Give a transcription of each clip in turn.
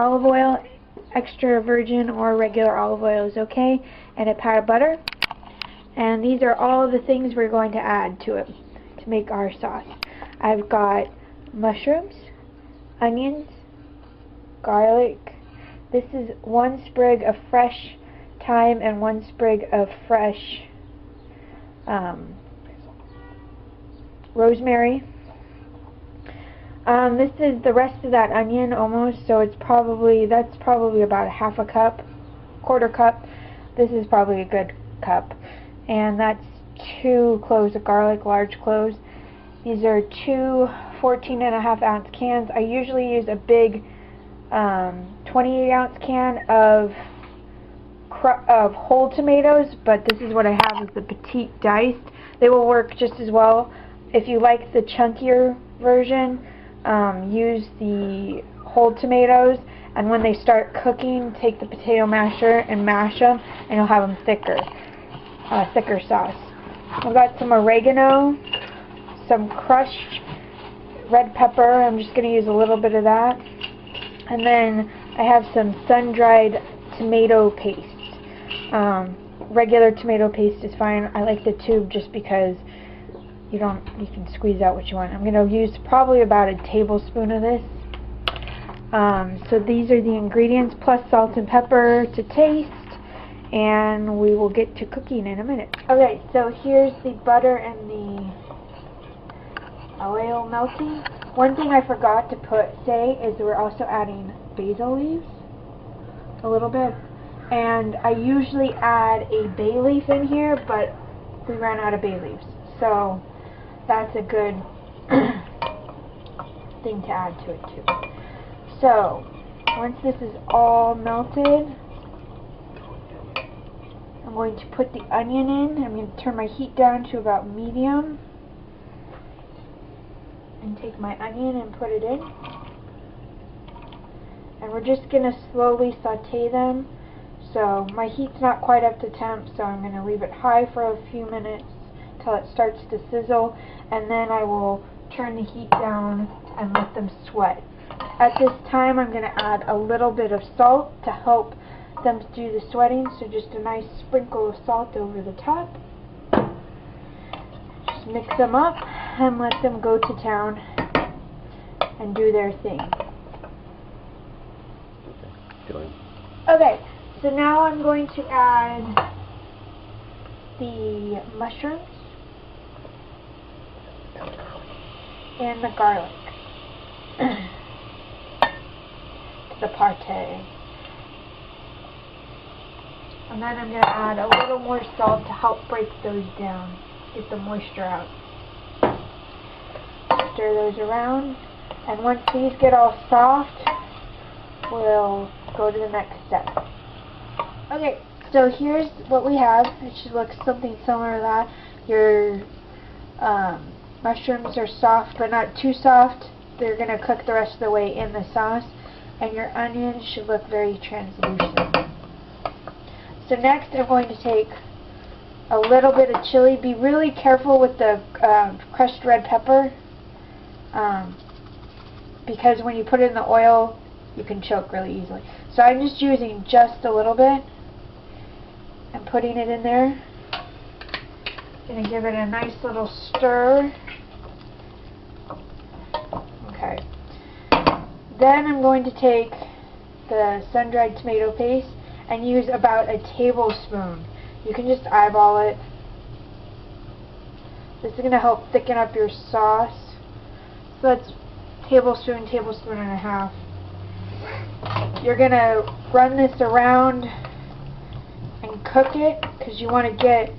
olive oil. Extra virgin or regular olive oil is okay, and a pat of butter. And these are all the things we're going to add to it to make our sauce. I've got mushrooms, onions, garlic. This is 1 sprig of fresh thyme and 1 sprig of fresh rosemary. This is the rest of that onion almost, so that's probably about a half a cup, quarter cup. This is probably a good cup. And that's 2 cloves of garlic, large cloves. These are 2 14.5-ounce cans. I usually use a big 28-ounce can of whole tomatoes, but this is what I have is the petite diced. They will work just as well. If you like the chunkier version, use the whole tomatoes, and when they start cooking, take the potato masher and mash them, and you'll have them thicker sauce. I've got some oregano, some crushed red pepper. I'm just going to use a little bit of that. And then I have some sun-dried tomato paste. Regular tomato paste is fine. I like the tube just because you can squeeze out what you want. I'm going to use probably about a tablespoon of this. So these are the ingredients, plus salt and pepper to taste. And we will get to cooking in a minute. Okay, so here's the butter and the oil melting. One thing I forgot to say is we're also adding basil leaves, a little bit. And I usually add a bay leaf in here, but we ran out of bay leaves. So that's a good thing to add to it too. So once this is all melted, I'm going to put the onion in. I'm going to turn my heat down to about medium and take my onion and put it in. And we're just going to slowly saute them. So my heat's not quite up to temp, so I'm going to leave it high for a few minutes till it starts to sizzle, and then I will turn the heat down and let them sweat. At this time I'm going to add a little bit of salt to help them do the sweating, so just a nice sprinkle of salt over the top. Just mix them up and let them go to town and do their thing. Okay, so now I'm going to add the mushrooms and the garlic to the party. And then I'm going to add a little more salt to help break those down, get the moisture out. Stir those around, and once these get all soft, we'll go to the next step. Okay, so here's what we have. It should look something similar to that. Your mushrooms are soft, but not too soft. They're going to cook the rest of the way in the sauce, and your onions should look very translucent. So next I'm going to take a little bit of chili. Be really careful with the crushed red pepper, because when you put it in the oil, you can choke really easily. So I'm just using just a little bit and putting it in there. Going to give it a nice little stir. Okay. Then I'm going to take the sun-dried tomato paste and use about a tablespoon. You can just eyeball it. This is going to help thicken up your sauce. So that's tablespoon and a half. You're going to run this around and cook it because you want to get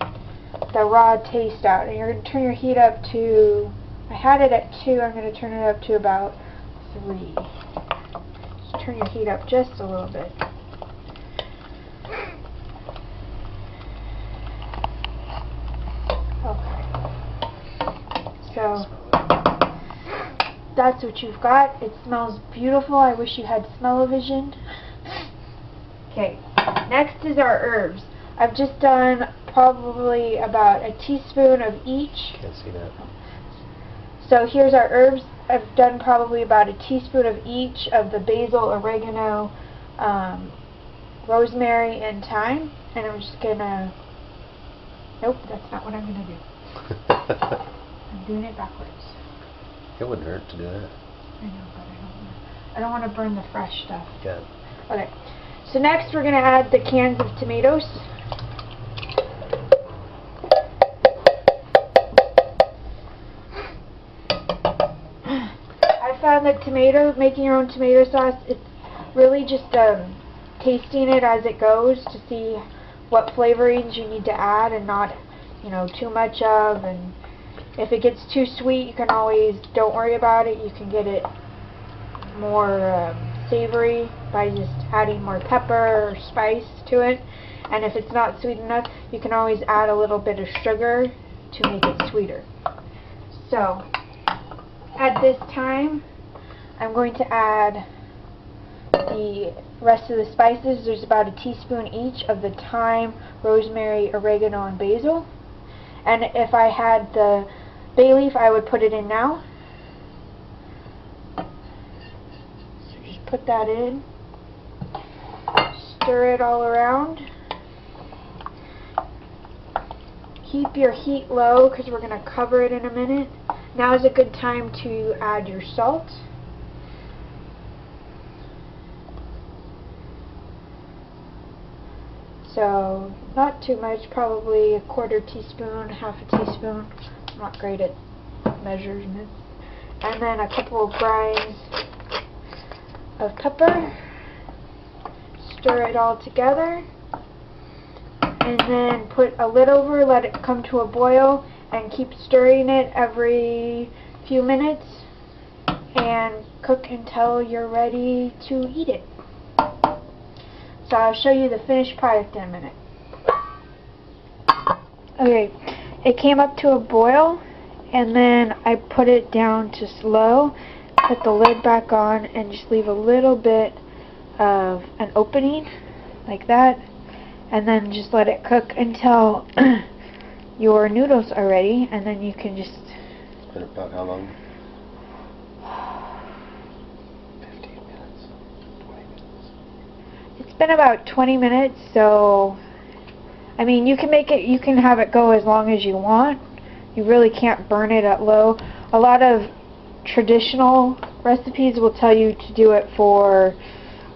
the raw taste out. And you're going to turn your heat up to, I had it at 2, I'm going to turn it up to about 3. Just turn your heat up just a little bit. Okay. So that's what you've got. It smells beautiful. I wish you had smell-o-vision. Okay, next is our herbs. I've just done probably about a teaspoon of each. Can't see that. So here's our herbs. I've done probably about a teaspoon of each of the basil, oregano, rosemary, and thyme. And I'm just gonna, nope, that's not what I'm gonna do. I'm doing it backwards. It wouldn't hurt to do that. I know, but I don't want to burn the fresh stuff. Good. Okay, so next we're gonna add the cans of tomatoes. I found that making your own tomato sauce, it's really just tasting it as it goes to see what flavorings you need to add and not, you know, too much of. And if it gets too sweet, you can always, don't worry about it, you can get it more savory by just adding more pepper or spice to it. And if it's not sweet enough, you can always add a little bit of sugar to make it sweeter. So at this time, I'm going to add the rest of the spices. There's about a teaspoon each of the thyme, rosemary, oregano, and basil. And if I had the bay leaf, I would put it in now. So just put that in. Stir it all around. Keep your heat low because we're going to cover it in a minute. Now is a good time to add your salt. So not too much, probably a quarter teaspoon, half a teaspoon. I'm not great at measurements. And then a couple of grinds of pepper. Stir it all together. And then put a lid over, let it come to a boil, and keep stirring it every few minutes and cook until you're ready to eat it. So I'll show you the finished product in a minute. Okay, it came up to a boil, and then I put it down to slow, put the lid back on, and just leave a little bit of an opening like that, and then just let it cook until your noodles are ready, and then you can just... Been about how long? 15 minutes, 20 minutes. It's been about 20 minutes, so I mean, you can make it, you can have it go as long as you want. You really can't burn it at low. A lot of traditional recipes will tell you to do it for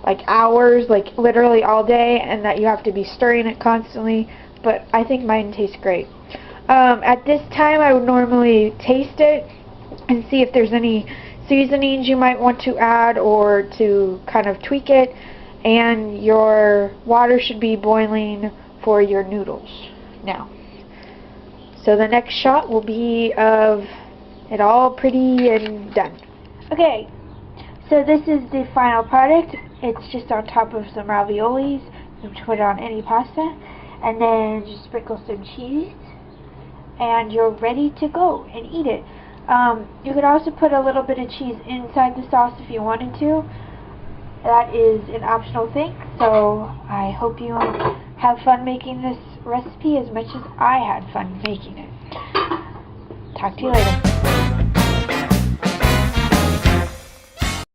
like hours, like literally all day, and that you have to be stirring it constantly, but I think mine tastes great. At this time, I would normally taste it and see if there's any seasonings you might want to add or to kind of tweak it, and your water should be boiling for your noodles now. So the next shot will be of it all pretty and done. Okay, so this is the final product. It's just on top of some raviolis. You can put it on any pasta, and then just sprinkle some cheese, and you're ready to go and eat it. You could also put a little bit of cheese inside the sauce if you wanted to. That is an optional thing, so I hope you have fun making this recipe as much as I had fun making it. Talk to you later.